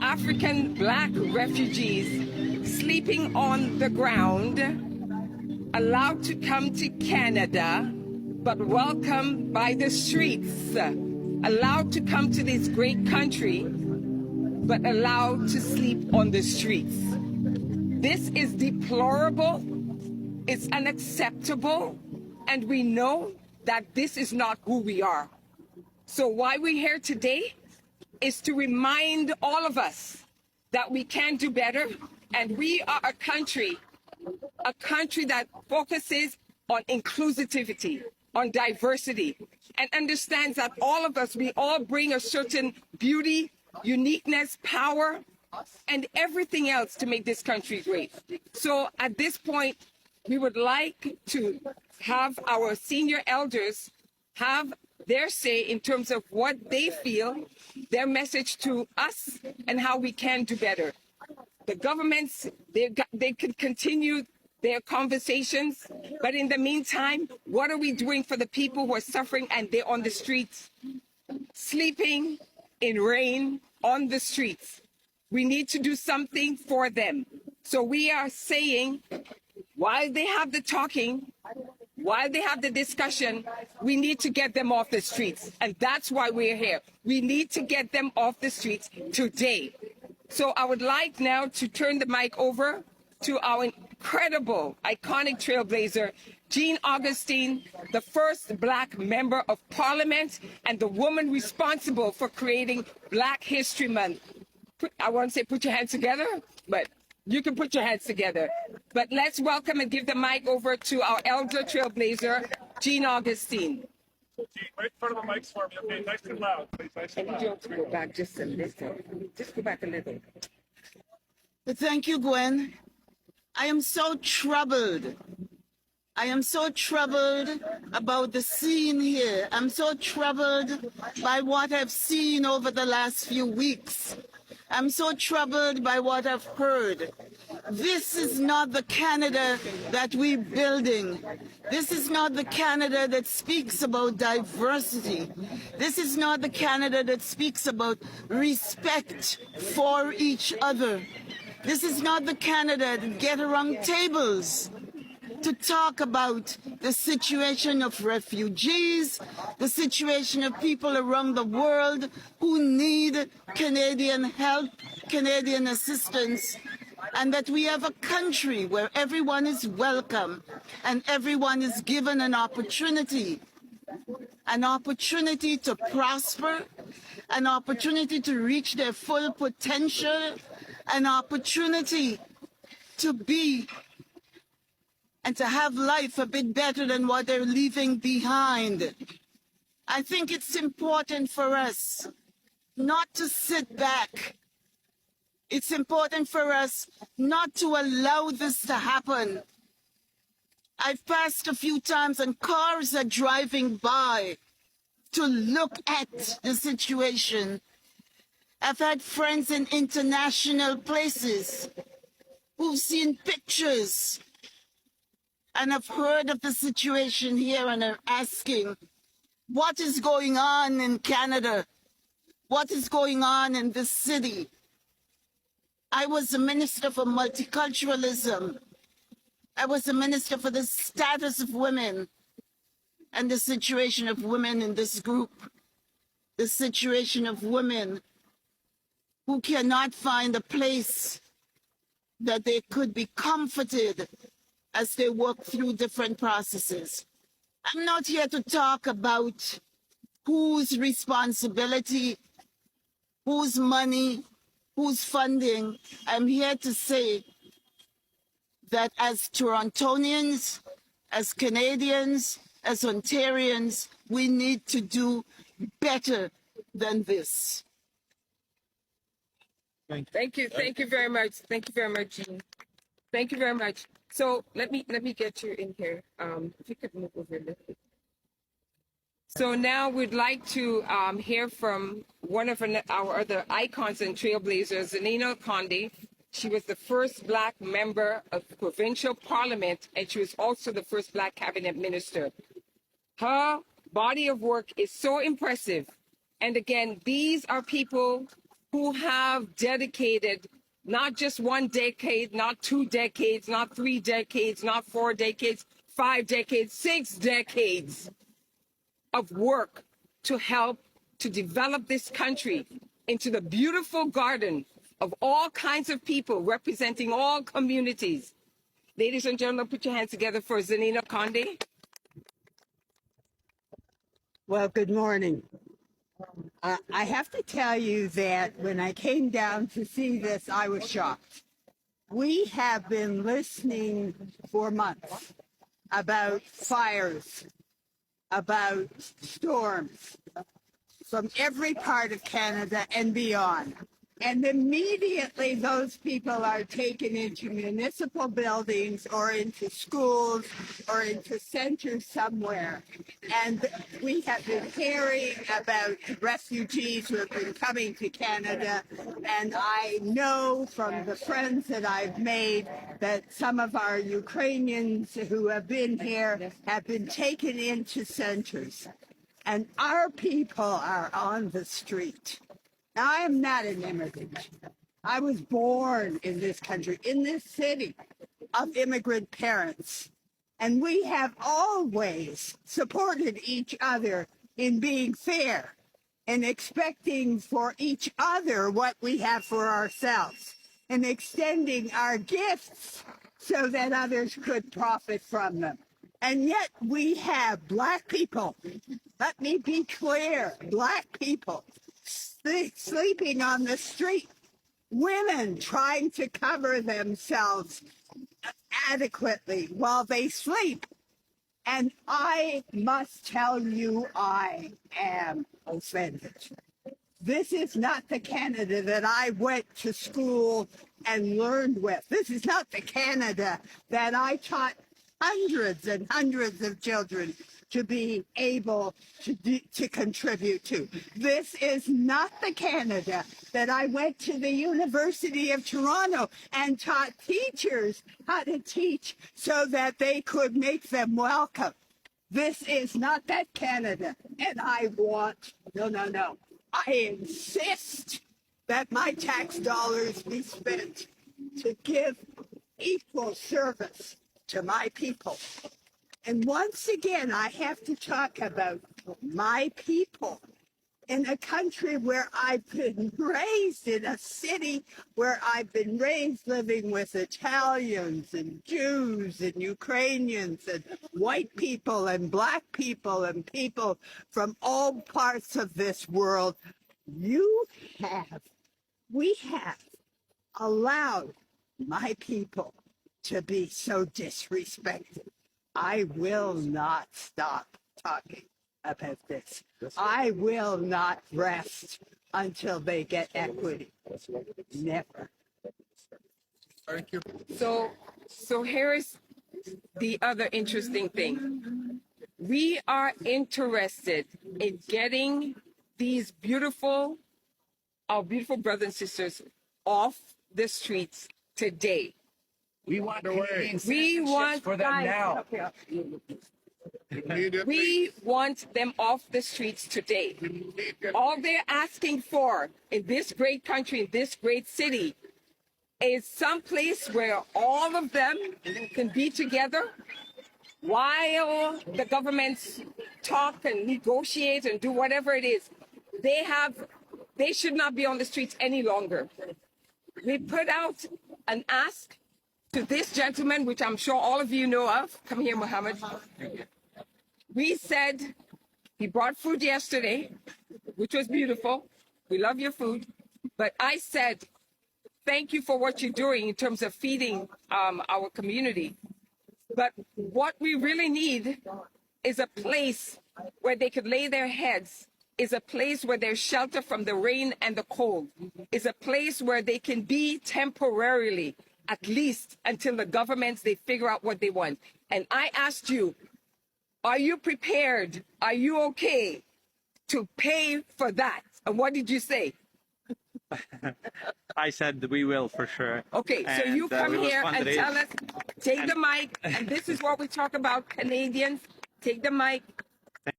African black refugees sleeping on the ground, allowed to come to Canada, but welcomed by the streets, allowed to come to this great country, but allowed to sleep on the streets. This is deplorable, it's unacceptable, and we know that this is not who we are. So why we're here today is to remind all of us that we can do better, and we are a country that focuses on inclusivity, on diversity, and understands that all of us, we all bring a certain beauty, uniqueness, power, and everything else to make this country great. So at this point, we would like to have our senior elders have their say in terms of what they feel, their message to us, and how we can do better. The governments, they can continue their conversations, but in the meantime, what are we doing for the people who are suffering and they're on the streets, sleeping in rain on the streets? We need to do something for them. So we are saying, while they have the talking, while they have the discussion, we need to get them off the streets. And that's why we're here. We need to get them off the streets today. So I would like now to turn the mic over to our incredible, iconic trailblazer, Jean Augustine, the first Black member of Parliament and the woman responsible for creating Black History Month. I want to say put your hands together, but you can put your hands together. But let's welcome and give the mic over to our elder trailblazer, Jean Augustine. Jean, right in front of the mics for me, okay? Nice and loud, please. Nice and loud. And you go back just a little. Just go back a little. Thank you, Gwen. I am so troubled. I am so troubled about the scene here. I'm so troubled by what I've seen over the last few weeks. I'm so troubled by what I've heard. This is not the Canada that we're building. This is not the Canada that speaks about diversity. This is not the Canada that speaks about respect for each other. This is not the Canada that get around tables to talk about the situation of refugees, the situation of people around the world who need Canadian help, Canadian assistance, and that we have a country where everyone is welcome and everyone is given an opportunity to prosper, an opportunity to reach their full potential, an opportunity to be and to have life a bit better than what they're leaving behind. I think it's important for us not to sit back. It's important for us not to allow this to happen. I've passed a few times and cars are driving by to look at the situation. I've had friends in international places who've seen pictures and I've heard of the situation here and are asking, what is going on in Canada? What is going on in this city? I was a minister for multiculturalism. I was a minister for the status of women and the situation of women in this group, the situation of women who cannot find a place that they could be comforted as they work through different processes. I'm not here to talk about whose responsibility, whose money, whose funding. I'm here to say that as Torontonians, as Canadians, as Ontarians, we need to do better than this. Thank you very much. Thank you very much, Jean. Thank you very much. So let me get you in here. If you could move over a little bit. So now we'd like to hear from one of our other icons and trailblazers, Zanina Conde. She was the first Black member of provincial parliament, and she was also the first Black cabinet minister. Her body of work is so impressive. And again, these are people who have dedicated not just 1 decade, not 2 decades, not 3 decades, not 4 decades, 5 decades, 6 decades of work to help to develop this country into the beautiful garden of all kinds of people representing all communities. Ladies and gentlemen, put your hands together for Zanina Conde. Well, good morning. I have to tell you that when I came down to see this, I was shocked. We have been listening for months about fires, about storms from every part of Canada and beyond. And immediately those people are taken into municipal buildings or into schools or into centers somewhere. And we have been hearing about refugees who have been coming to Canada. And I know from the friends that I've made that some of our Ukrainians who have been here have been taken into centers. And our people are on the street. Now, I am not an immigrant. I was born in this country, in this city of immigrant parents. And we have always supported each other in being fair and expecting for each other what we have for ourselves and extending our gifts so that others could profit from them. And yet we have Black people, let me be clear, Black people sleeping on the street, women trying to cover themselves adequately while they sleep. And I must tell you, I am offended. This is not the Canada that I went to school and learned with. This is not the Canada that I taught hundreds and hundreds of children to be able to contribute to. This is not the Canada that I went to the University of Toronto and taught teachers how to teach so that they could make them welcome. This is not that Canada. And I want, no. I insist that my tax dollars be spent to give equal service to my people. And once again, I have to talk about my people in a country where I've been raised, in a city where I've been raised living with Italians and Jews and Ukrainians and white people and Black people and people from all parts of this world. We have allowed my people to be so disrespected. I will not stop talking about this. I will not rest until they get equity. Never. Thank you. So here's the other interesting thing. We are interested in getting these our beautiful brothers and sisters off the streets today. We want Canadian We want citizenship for them now. We want them off the streets today. All they're asking for in this great country, in this great city, is some place where all of them can be together while the governments talk and negotiate and do whatever it is. They should not be on the streets any longer. We put out an ask to this gentleman, which I'm sure all of you know of. Come here, Mohammed. We said he brought food yesterday, which was beautiful. We love your food. But I said, thank you for what you're doing in terms of feeding our community. But what we really need is a place where they could lay their heads, is a place where there's shelter from the rain and the cold, is a place where they can be temporarily, at least until the governments, they figure out what they want. And I asked you, are you prepared? Are you okay to pay for that? And what did you say? I said that we will for sure. Okay, so And, you come we will here fund and it. tell us, take the mic, and this is what we talk about, Canadians. Take the mic